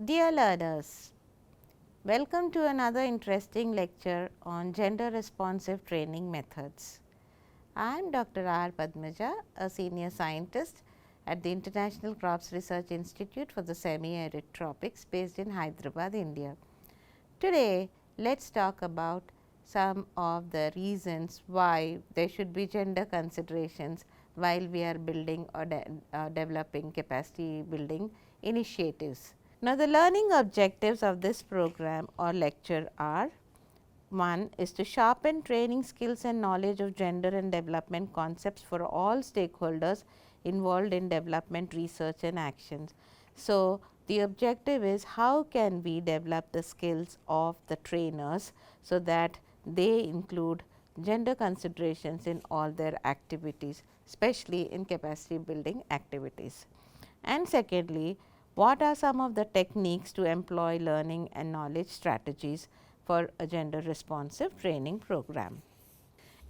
Dear learners, welcome to another interesting lecture on gender responsive training methods. I am Dr. R. Padmaja, a senior scientist at the International Crops Research Institute for the Semi-Arid Tropics based in Hyderabad, India. Today, let us talk about some of the reasons why there should be gender considerations while we are building or developing capacity building initiatives. Now, the learning objectives of this program or lecture are: 1 is to sharpen training skills and knowledge of gender and development concepts for all stakeholders involved in development research and actions. So, the objective is how can we develop the skills of the trainers, so that they include gender considerations in all their activities, especially in capacity building activities. And secondly, what are some of the techniques to employ learning and knowledge strategies for a gender responsive training program?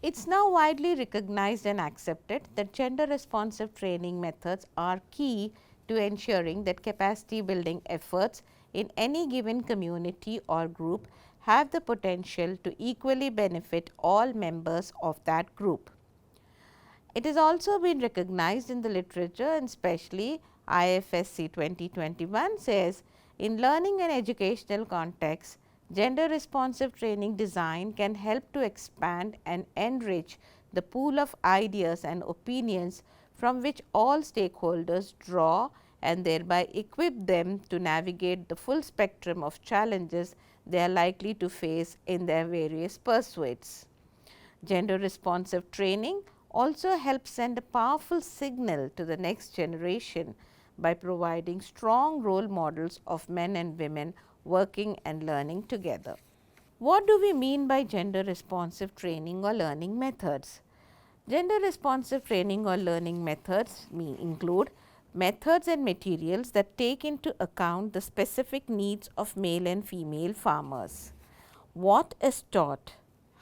It is now widely recognized and accepted that gender responsive training methods are key to ensuring that capacity building efforts in any given community or group have the potential to equally benefit all members of that group. It has also been recognized in the literature, and especially IFSC 2021 says, in learning and educational contexts, gender responsive training design can help to expand and enrich the pool of ideas and opinions from which all stakeholders draw, and thereby equip them to navigate the full spectrum of challenges they are likely to face in their various pursuits. Gender responsive training also helps send a powerful signal to the next generation by providing strong role models of men and women working and learning together. What do we mean by gender responsive training or learning methods? Gender responsive training or learning methods include methods and materials that take into account the specific needs of male and female farmers. What is taught,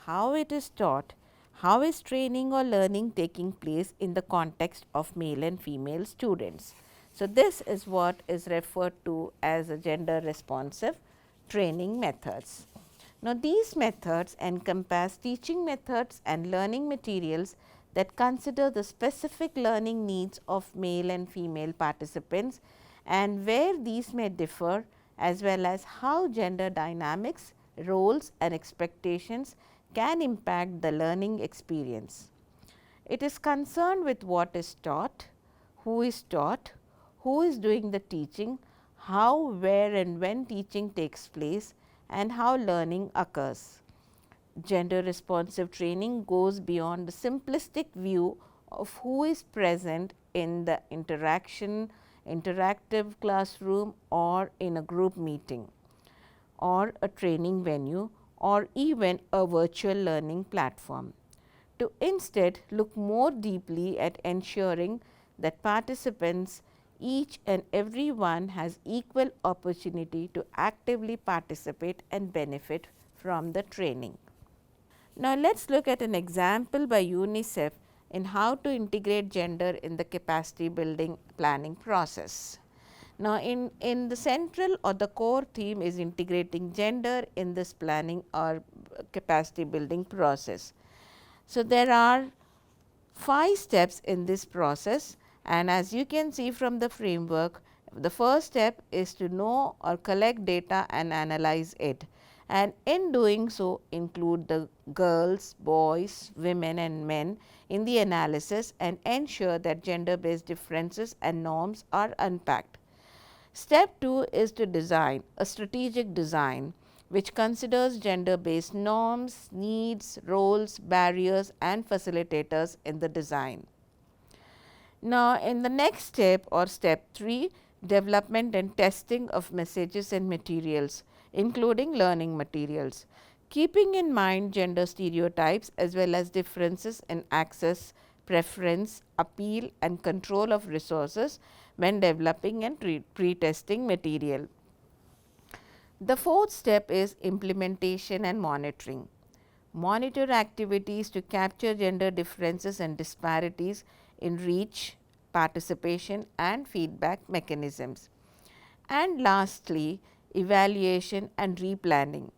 how it is taught, how is training or learning taking place in the context of male and female students. So, this is what is referred to as a gender responsive training methods. Now, these methods encompass teaching methods and learning materials that consider the specific learning needs of male and female participants, and where these may differ, as well as how gender dynamics, roles and expectations can impact the learning experience. It is concerned with what is taught, who is doing the teaching, how, where and when teaching takes place, and how learning occurs. Gender responsive training goes beyond the simplistic view of who is present in the interactive classroom or in a group meeting or a training venue or even a virtual learning platform, to instead look more deeply at ensuring that participants, each and every one, has equal opportunity to actively participate and benefit from the training. Now, let us look at an example by UNICEF in how to integrate gender in the capacity building planning process. Now, in the central or the core theme is integrating gender in this planning or capacity building process. So, there are 5 steps in this process, and as you can see from the framework, the first step is to know or collect data and analyze it, and in doing so include the girls, boys, women and men in the analysis and ensure that gender based differences and norms are unpacked. Step 2 is to design a strategic design which considers gender based norms, needs, roles, barriers and facilitators in the design. Now, in the next step or step 3, development and testing of messages and materials, including learning materials, keeping in mind gender stereotypes as well as differences in access, preference, appeal and control of resources when developing and pre-testing material. The fourth step is implementation and monitoring. Monitor activities to capture gender differences and disparities in reach, participation and feedback mechanisms. And lastly, evaluation and replanning.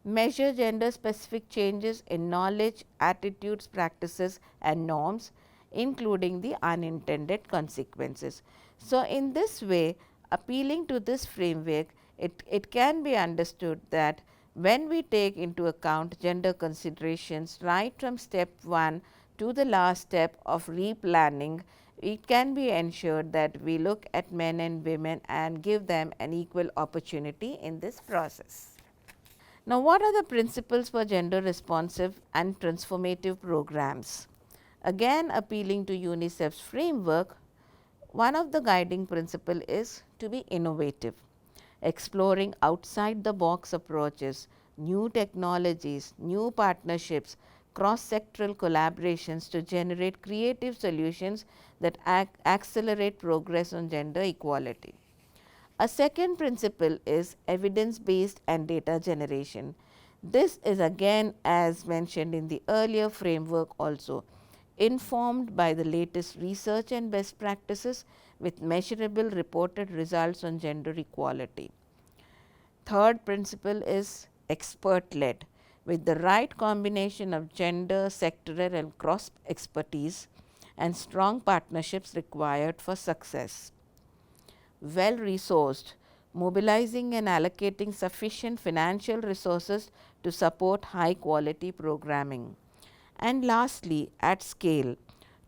Measure gender specific changes in knowledge, attitudes, practices and norms, including the unintended consequences. So, in this way, appealing to this framework, it can be understood that when we take into account gender considerations right from step 1 to the last step of replanning, it can be ensured that we look at men and women and give them an equal opportunity in this process. Now, what are the principles for gender responsive and transformative programs? Again, appealing to UNICEF's framework, one of the guiding principle is to be innovative, exploring outside the box approaches, new technologies, new partnerships, cross-sectoral collaborations to generate creative solutions that accelerate progress on gender equality. A second principle is evidence based and data generation. This is again, as mentioned in the earlier framework, also informed by the latest research and best practices with measurable reported results on gender equality. Third principle is expert led, with the right combination of gender, sectoral and cross expertise and strong partnerships required for success. Well resourced, mobilizing and allocating sufficient financial resources to support high quality programming. And lastly, at scale,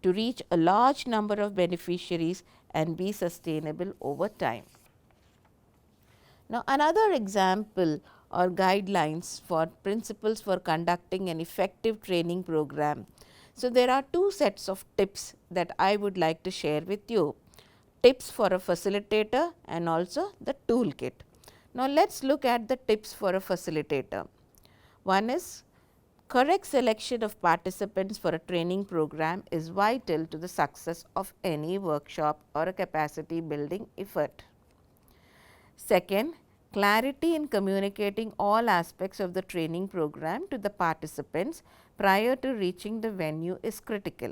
to reach a large number of beneficiaries and be sustainable over time. Now, another example or guidelines for principles for conducting an effective training program. So, there are two sets of tips that I would like to share with you, tips for a facilitator and also the toolkit. Now, let us look at the tips for a facilitator. One is correct selection of participants for a training program is vital to the success of any workshop or a capacity building effort. Second, clarity in communicating all aspects of the training program to the participants prior to reaching the venue is critical.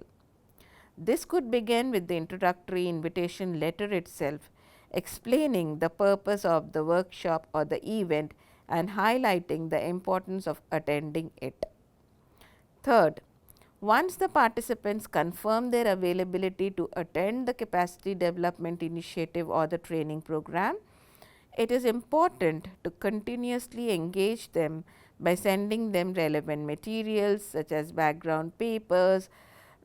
This could begin with the introductory invitation letter itself, explaining the purpose of the workshop or the event and highlighting the importance of attending it. Third, once the participants confirm their availability to attend the capacity development initiative or the training program, it is important to continuously engage them by sending them relevant materials such as background papers,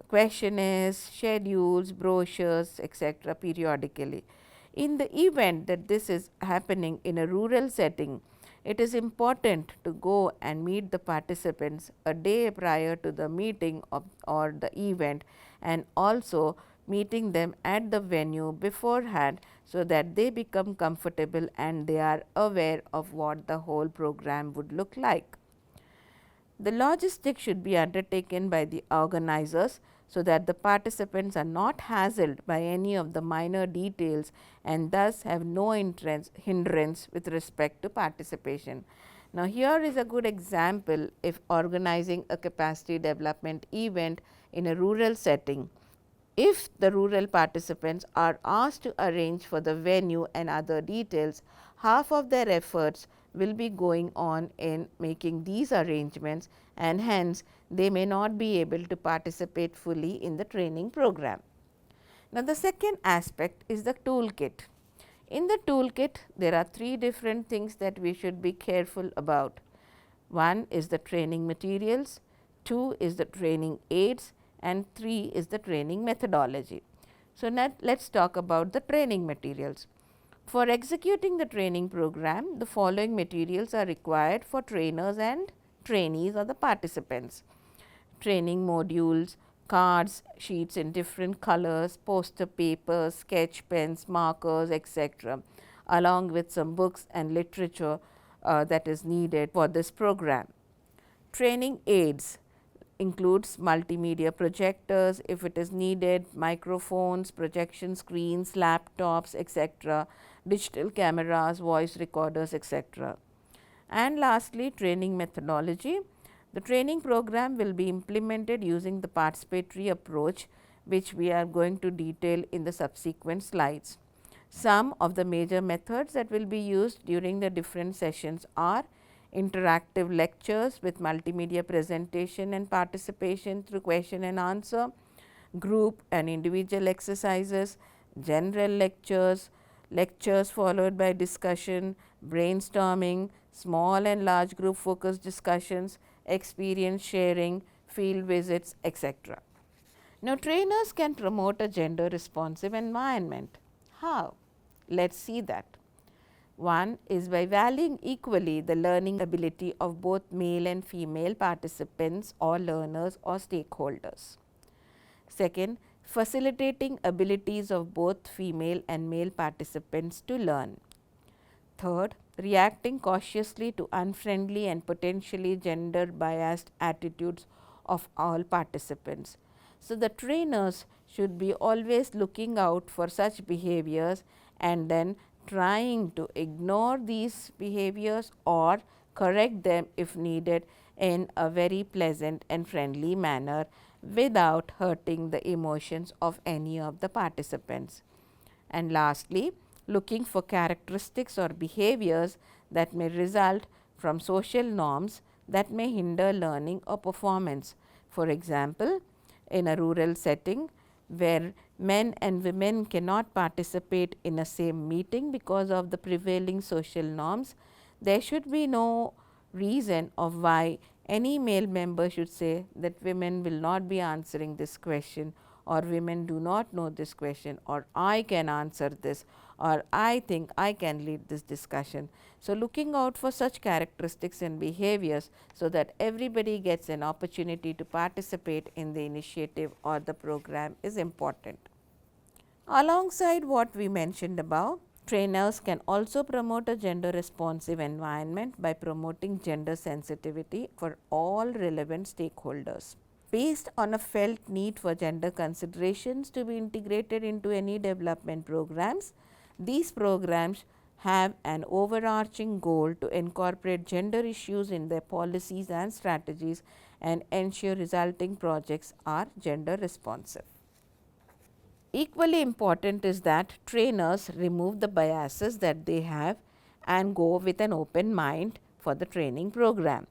questionnaires, schedules, brochures, etc. periodically. In the event that this is happening in a rural setting, it is important to go and meet the participants a day prior to the meeting or the event, and also meeting them at the venue beforehand, so that they become comfortable and they are aware of what the whole program would look like. The logistics should be undertaken by the organizers, so that the participants are not hassled by any of the minor details and thus have no hindrance with respect to participation. Now, here is a good example if organizing a capacity development event in a rural setting. If the rural participants are asked to arrange for the venue and other details, half of their efforts will be going on in making these arrangements, and hence they may not be able to participate fully in the training program. Now, the second aspect is the toolkit. In the toolkit, there are three different things that we should be careful about. One is the training materials, two is the training aids, and three is the training methodology. So, now let us talk about the training materials. For executing the training program, the following materials are required for trainers and trainees or the participants: training modules, cards, sheets in different colors, poster papers, sketch pens, markers, etc., along with some books and literature that is needed for this program. Training aids includes multimedia projectors if it is needed, microphones, projection screens, laptops, etc., digital cameras, voice recorders, etc. And lastly, training methodology. The training program will be implemented using the participatory approach, which we are going to detail in the subsequent slides. Some of the major methods that will be used during the different sessions are interactive lectures with multimedia presentation and participation through question and answer, group and individual exercises, general lectures, lectures followed by discussion, brainstorming, small and large group focused discussions, experience sharing, field visits, etc. Now, trainers can promote a gender responsive environment. How? Let us see that. One is by valuing equally the learning ability of both male and female participants or learners or stakeholders. Second, facilitating abilities of both female and male participants to learn. Third, reacting cautiously to unfriendly and potentially gender biased attitudes of all participants. So, the trainers should be always looking out for such behaviors and then trying to ignore these behaviors or correct them if needed in a very pleasant and friendly manner without hurting the emotions of any of the participants. And lastly, looking for characteristics or behaviors that may result from social norms that may hinder learning or performance. For example, in a rural setting where men and women cannot participate in a same meeting because of the prevailing social norms, there should be no reason of why any male member should say that women will not be answering this question, or women do not know this question, or I can answer this, or I think I can lead this discussion. So, looking out for such characteristics and behaviors so that everybody gets an opportunity to participate in the initiative or the program is important. Alongside what we mentioned above, trainers can also promote a gender responsive environment by promoting gender sensitivity for all relevant stakeholders. Based on a felt need for gender considerations to be integrated into any development programs, these programs have an overarching goal to incorporate gender issues in their policies and strategies and ensure resulting projects are gender responsive. Equally important is that trainers remove the biases that they have and go with an open mind for the training program.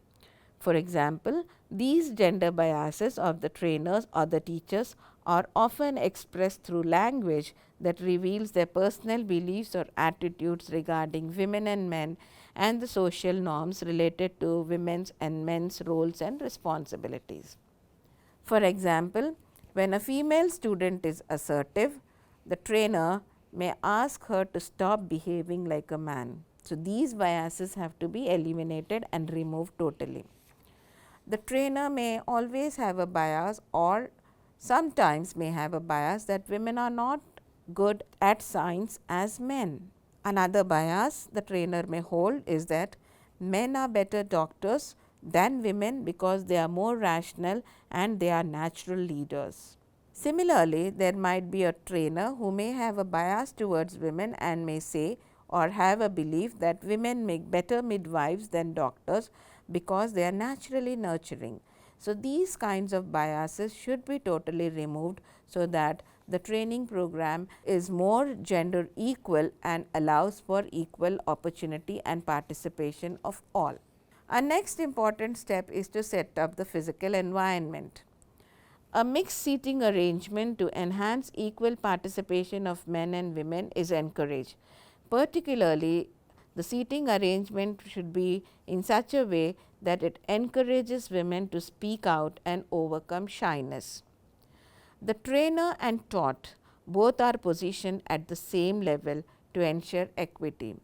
For example, these gender biases of the trainers or the teachers are often expressed through language that reveals their personal beliefs or attitudes regarding women and men and the social norms related to women's and men's roles and responsibilities. For example, when a female student is assertive, the trainer may ask her to stop behaving like a man. So, these biases have to be eliminated and removed totally. The trainer may always have a bias or sometimes may have a bias that women are not good at science as men. Another bias the trainer may hold is that men are better doctors than women because they are more rational and they are natural leaders. Similarly, there might be a trainer who may have a bias towards women and may say or have a belief that women make better midwives than doctors because they are naturally nurturing. So, these kinds of biases should be totally removed so that the training program is more gender equal and allows for equal opportunity and participation of all. Our next important step is to set up the physical environment. A mixed seating arrangement to enhance equal participation of men and women is encouraged. Particularly, the seating arrangement should be in such a way that it encourages women to speak out and overcome shyness. The trainer and taught both are positioned at the same level to ensure equity.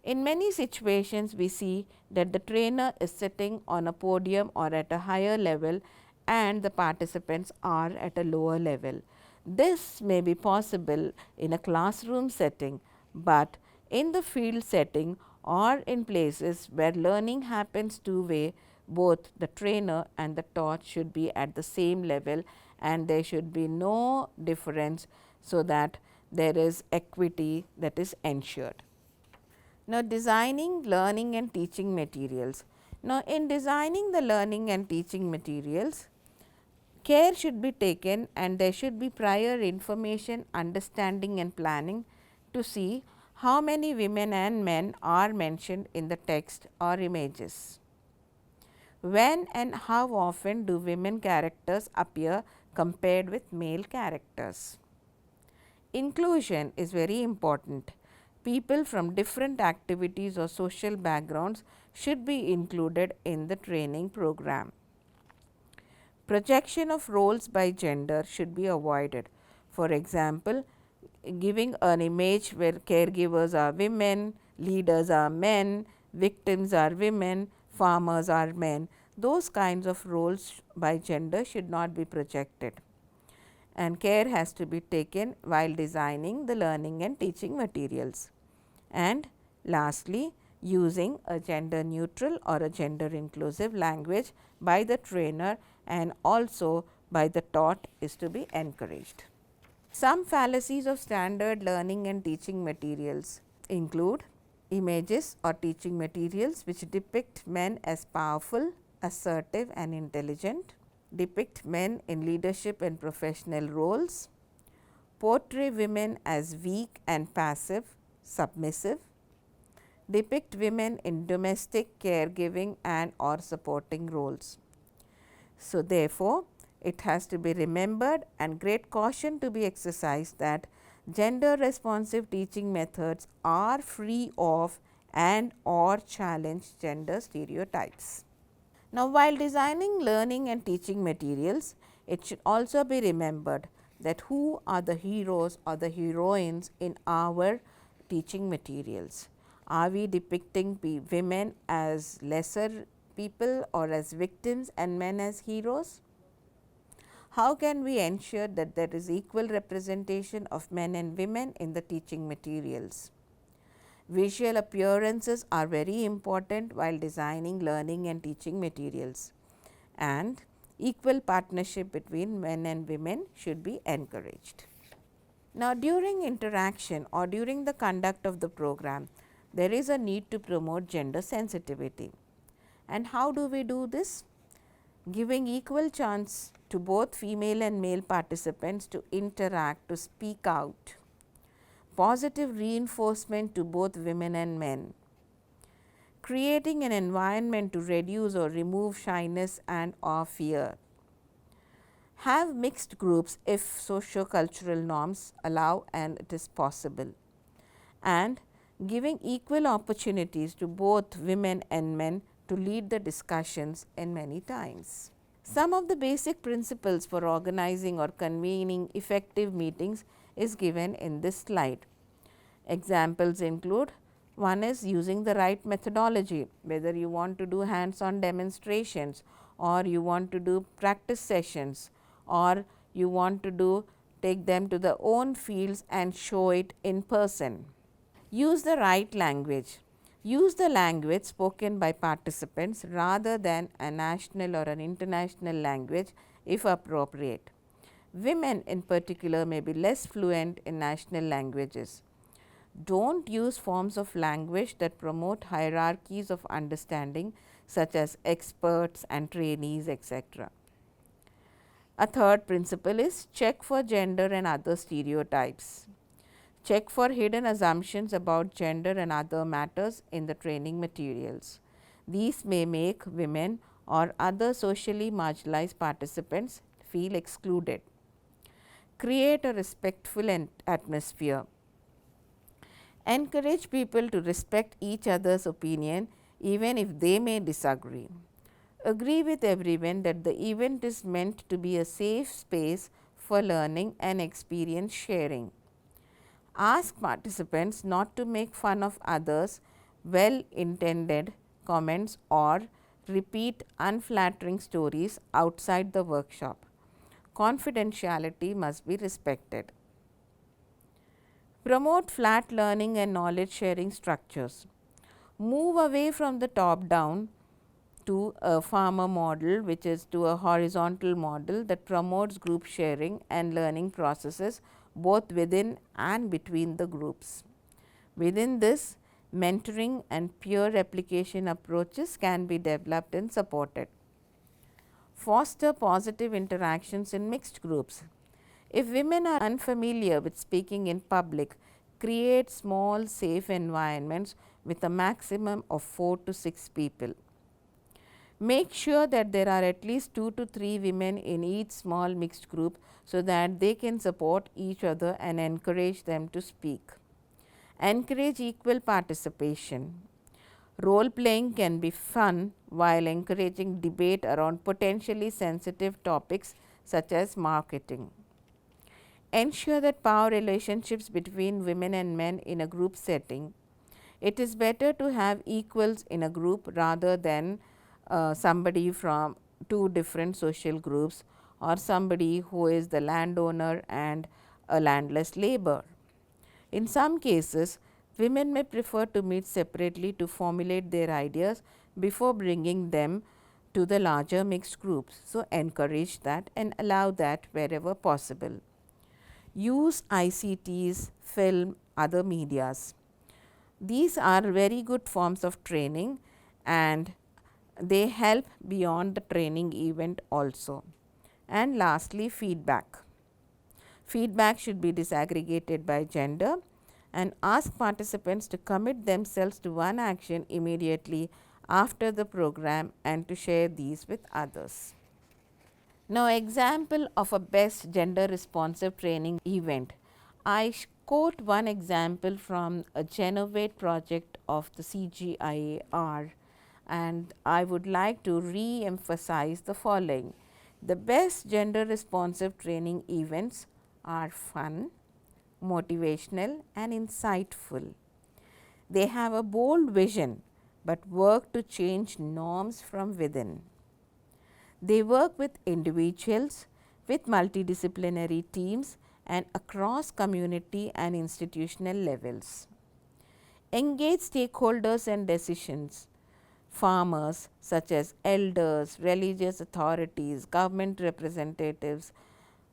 In many situations, we see that the trainer is sitting on a podium or at a higher level and the participants are at a lower level. This may be possible in a classroom setting, but in the field setting or in places where learning happens two-way, both the trainer and the taught should be at the same level and there should be no difference so that there is equity that is ensured. Now, designing learning and teaching materials. Now, in designing the learning and teaching materials, care should be taken and there should be prior information, understanding and planning to see how many women and men are mentioned in the text or images. When and how often do women characters appear compared with male characters? Inclusion is very important. People from different activities or social backgrounds should be included in the training program. Projection of roles by gender should be avoided. For example, giving an image where caregivers are women, leaders are men, victims are women, farmers are men. Those kinds of roles by gender should not be projected, and care has to be taken while designing the learning and teaching materials. And lastly, using a gender neutral or a gender inclusive language by the trainer and also by the taught is to be encouraged. Some fallacies of standard learning and teaching materials include images or teaching materials which depict men as powerful, assertive and intelligent, depict men in leadership and professional roles, portray women as weak and passive, submissive, depict women in domestic, caregiving and or supporting roles. So, therefore, it has to be remembered and great caution to be exercised that gender responsive teaching methods are free of and or challenge gender stereotypes. Now, while designing learning and teaching materials, it should also be remembered that who are the heroes or the heroines in our teaching materials. Are we depicting women as lesser people or as victims and men as heroes? How can we ensure that there is equal representation of men and women in the teaching materials? Visual appearances are very important while designing learning and teaching materials, and equal partnership between men and women should be encouraged. Now, during interaction or during the conduct of the program, there is a need to promote gender sensitivity. And how do we do this? Giving equal chance to both female and male participants to interact, to speak out, positive reinforcement to both women and men, creating an environment to reduce or remove shyness and or fear, have mixed groups if socio-cultural norms allow and it is possible, and giving equal opportunities to both women and men to lead the discussions in many times. Some of the basic principles for organizing or convening effective meetings is given in this slide. Examples include: one is using the right methodology, whether you want to do hands-on demonstrations or you want to do practice sessions or you want to take them to their own fields and show it in person. Use the right language. Use the language spoken by participants rather than a national or an international language if appropriate. Women in particular may be less fluent in national languages. Don't use forms of language that promote hierarchies of understanding such as experts and trainees, etc. A third principle is check for gender and other stereotypes. Check for hidden assumptions about gender and other matters in the training materials. These may make women or other socially marginalized participants feel excluded. Create a respectful atmosphere. Encourage people to respect each other's opinion even if they may disagree. Agree with everyone that the event is meant to be a safe space for learning and experience sharing. Ask participants not to make fun of others' well-intended comments or repeat unflattering stories outside the workshop. Confidentiality must be respected. Promote flat learning and knowledge sharing structures. Move away from the top down to a farmer model, which is to a horizontal model that promotes group sharing and learning processes both within and between the groups. Within this, mentoring and peer replication approaches can be developed and supported. Foster positive interactions in mixed groups. If women are unfamiliar with speaking in public, create small safe environments with a maximum of 4 to 6 people. Make sure that there are at least 2 to 3 women in each small mixed group so that they can support each other and encourage them to speak. Encourage equal participation. Role playing can be fun while encouraging debate around potentially sensitive topics such as marketing. Ensure that power relationships between women and men in a group setting. It is better to have equals in a group rather than somebody from two different social groups or somebody who is the landowner and a landless labor. In some cases, women may prefer to meet separately to formulate their ideas before bringing them to the larger mixed groups. So, encourage that and allow that wherever possible. Use ICTs, film, other medias. These are very good forms of training and they help beyond the training event also. And lastly, feedback. Feedback should be disaggregated by gender and ask participants to commit themselves to one action immediately after the program and to share these with others. Now, example of a best gender responsive training event. I quote one example from a Genovate project of the CGIAR, and I would like to re-emphasize the following. The best gender responsive training events are fun, motivational and insightful. They have a bold vision but work to change norms from within. They work with individuals, with multidisciplinary teams and across community and institutional levels. Engage stakeholders and decisions. Farmers such as elders, religious authorities, government representatives,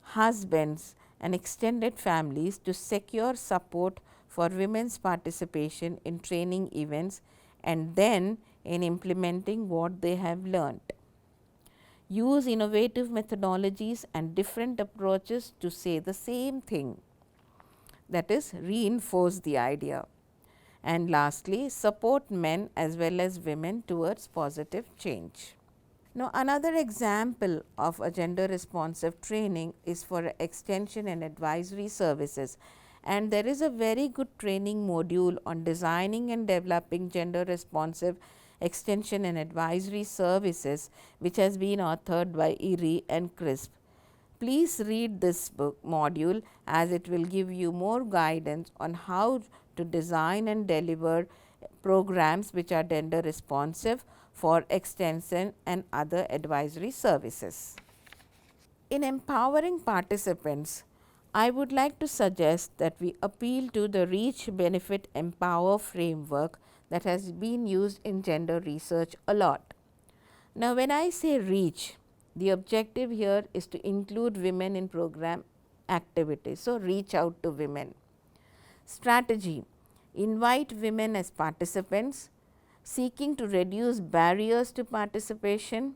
husbands and extended families to secure support for women's participation in training events and then in implementing what they have learned. Use innovative methodologies and different approaches to say the same thing, that is, reinforce the idea. And lastly, support men as well as women towards positive change. Now, another example of a gender responsive training is for extension and advisory services, and there is a very good training module on designing and developing gender responsive extension and advisory services, which has been authored by Erie and Crisp. Please read this book module as it will give you more guidance on how to design and deliver programs which are gender responsive for extension and other advisory services. In empowering participants, I would like to suggest that we appeal to the Reach, Benefit, Empower framework that has been used in gender research a lot. Now, when I say reach, the objective here is to include women in program activities. So, reach out to women. Strategy: invite women as participants, seeking to reduce barriers to participation,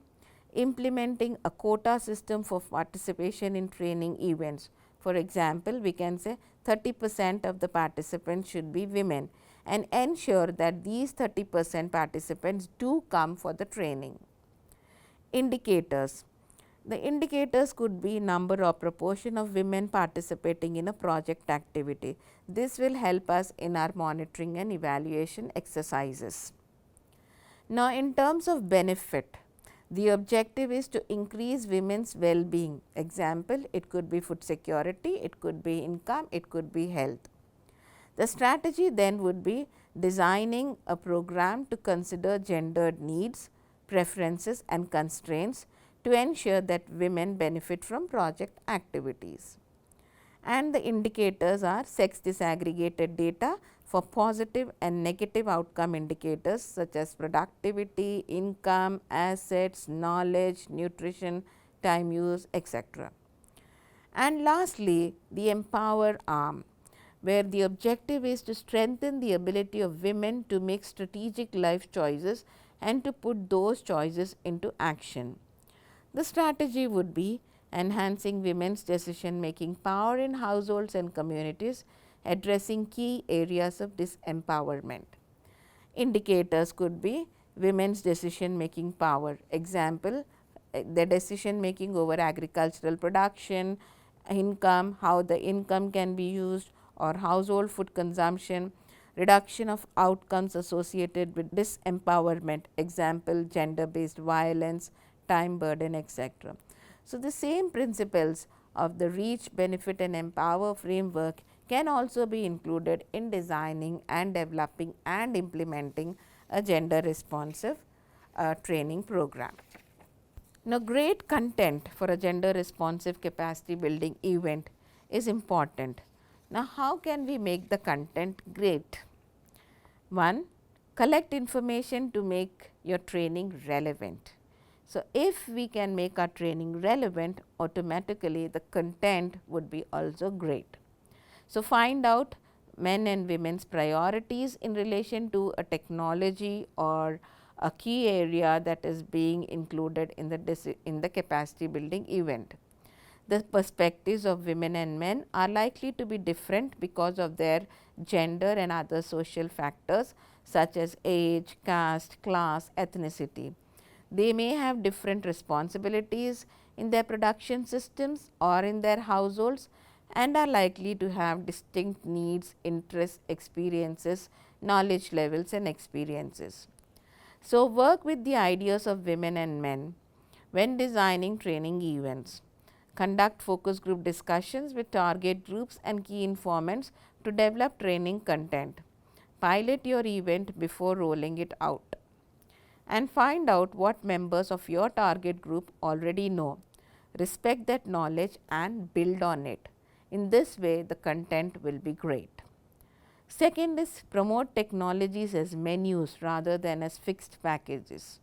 implementing a quota system for participation in training events. For example, we can say 30% of the participants should be women and ensure that these 30% participants do come for the training. Indicators: the indicators could be number or proportion of women participating in a project activity. This will help us in our monitoring and evaluation exercises. Now, in terms of benefit, the objective is to increase women's well-being. Example, it could be food security, it could be income, it could be health. The strategy then would be designing a program to consider gendered needs, preferences and constraints to ensure that women benefit from project activities. And the indicators are sex disaggregated data for positive and negative outcome indicators such as productivity, income, assets, knowledge, nutrition, time use, etc. And lastly, the empower arm, where the objective is to strengthen the ability of women to make strategic life choices and to put those choices into action. The strategy would be enhancing women's decision making power in households and communities addressing key areas of disempowerment. Indicators could be women's decision making power. Example, the decision making over agricultural production, income, how the income can be used, or household food consumption, reduction of outcomes associated with disempowerment. Example, gender based violence, time burden, etc. So, the same principles of the reach, benefit and empower framework can also be included in designing and developing and implementing a gender responsive training program. Now, great content for a gender responsive capacity building event is important. Now, how can we make the content great? 1. Collect information to make your training relevant. So, if we can make our training relevant, automatically the content would be also great. So, find out men and women's priorities in relation to a technology or a key area that is being included in the capacity building event. The perspectives of women and men are likely to be different because of their gender and other social factors such as age, caste, class, ethnicity. They may have different responsibilities in their production systems or in their households and are likely to have distinct needs, interests, experiences, knowledge levels and experiences. So, work with the ideas of women and men when designing training events. Conduct focus group discussions with target groups and key informants to develop training content. Pilot your event before rolling it out. And find out what members of your target group already know. Respect that knowledge and build on it. In this way, the content will be great. Second is promote technologies as menus rather than as fixed packages.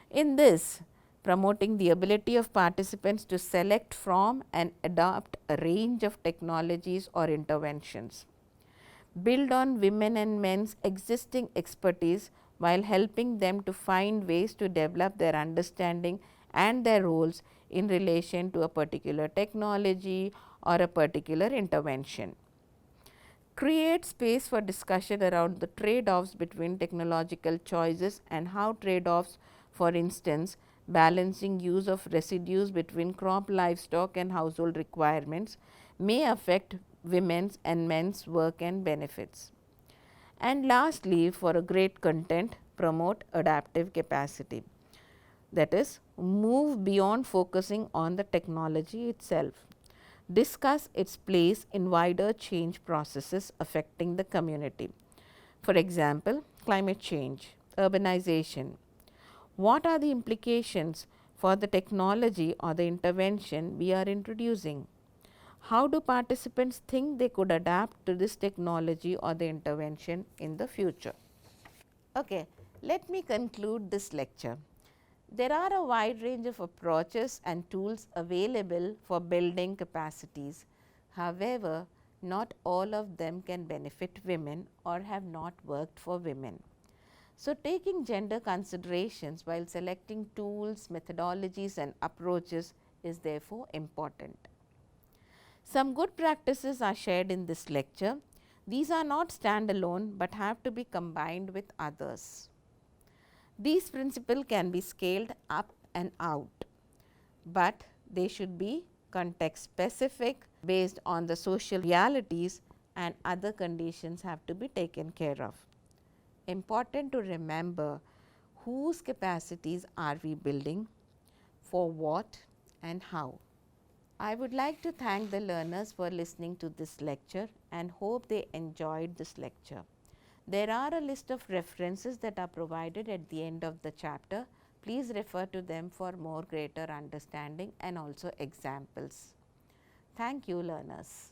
In this, promoting the ability of participants to select from and adopt a range of technologies or interventions. Build on women and men's existing expertise while helping them to find ways to develop their understanding and their roles in relation to a particular technology or a particular intervention. Create space for discussion around the trade-offs between technological choices and how trade-offs, for instance, balancing use of residues between crop, livestock and household requirements may affect women's and men's work and benefits. And lastly, for a great content, promote adaptive capacity. That is, move beyond focusing on the technology itself. Discuss its place in wider change processes affecting the community. For example, climate change, urbanization. What are the implications for the technology or the intervention we are introducing? How do participants think they could adapt to this technology or the intervention in the future? Okay, let me conclude this lecture. There are a wide range of approaches and tools available for building capacities. However, not all of them can benefit women or have not worked for women. So, taking gender considerations while selecting tools, methodologies and approaches is therefore important. Some good practices are shared in this lecture. These are not standalone, but have to be combined with others. These principles can be scaled up and out, but they should be context specific based on the social realities and other conditions have to be taken care of. Important to remember whose capacities are we building, for what and how. I would like to thank the learners for listening to this lecture and hope they enjoyed this lecture. There are a list of references that are provided at the end of the chapter. Please refer to them for more greater understanding and also examples. Thank you, learners.